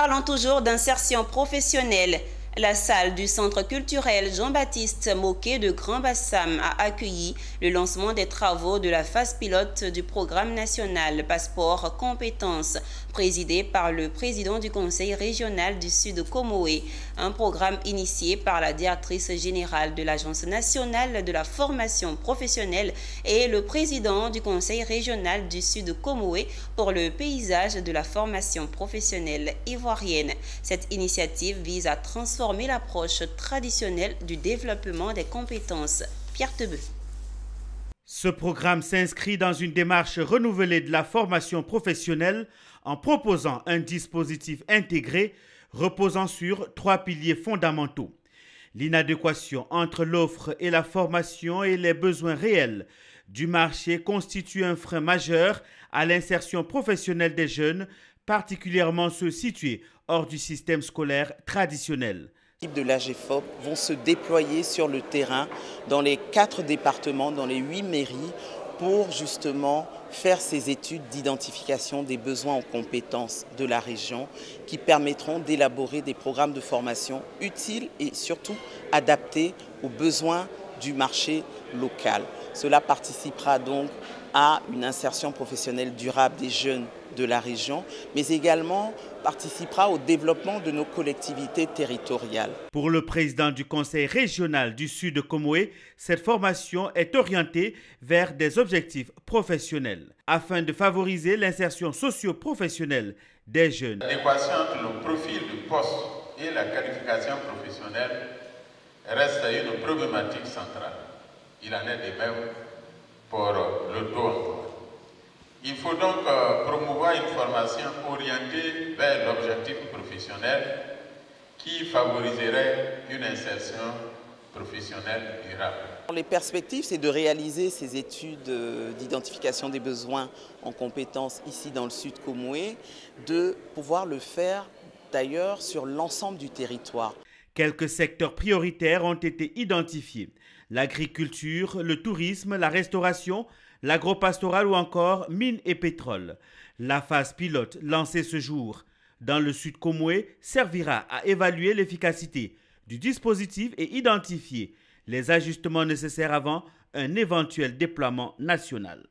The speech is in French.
Parlons toujours d'insertion professionnelle. La salle du centre culturel Jean-Baptiste Moquet de Grand Bassam a accueilli le lancement des travaux de la phase pilote du programme national Passeport Compétences, présidé par le président du conseil régional du Sud Comoé, un programme initié par la directrice générale de l'Agence nationale de la formation professionnelle et le président du conseil régional du Sud Comoé pour le paysage de la formation professionnelle ivoirienne. Cette initiative vise à transformer l'approche traditionnelle du développement des compétences. Pierre Tebeu. Ce programme s'inscrit dans une démarche renouvelée de la formation professionnelle en proposant un dispositif intégré reposant sur 3 piliers fondamentaux. L'inadéquation entre l'offre et la formation et les besoins réels du marché constitue un frein majeur à l'insertion professionnelle des jeunes, particulièrement ceux situés hors du système scolaire traditionnel. Les équipes de l'AGEFOP vont se déployer sur le terrain dans les 4 départements, dans les 8 mairies, pour justement faire ces études d'identification des besoins en compétences de la région qui permettront d'élaborer des programmes de formation utiles et surtout adaptés aux besoins du marché local. Cela participera donc à une insertion professionnelle durable des jeunes de la région, mais également participera au développement de nos collectivités territoriales. Pour le président du conseil régional du Sud Comoé, cette formation est orientée vers des objectifs professionnels afin de favoriser l'insertion socio-professionnelle des jeunes. L'adéquation entre le profil du poste et la qualification professionnelle reste une problématique centrale. Il en est de même pour le taux emploi. Il faut donc promouvoir une formation orientée vers l'objectif professionnel qui favoriserait une insertion professionnelle durable. Les perspectives, c'est de réaliser ces études d'identification des besoins en compétences ici dans le Sud Comoé, de pouvoir le faire d'ailleurs sur l'ensemble du territoire. Quelques secteurs prioritaires ont été identifiés. L'agriculture, le tourisme, la restauration, l'agropastorale ou encore mines et pétrole. La phase pilote lancée ce jour dans le Sud Comoé servira à évaluer l'efficacité du dispositif et identifier les ajustements nécessaires avant un éventuel déploiement national.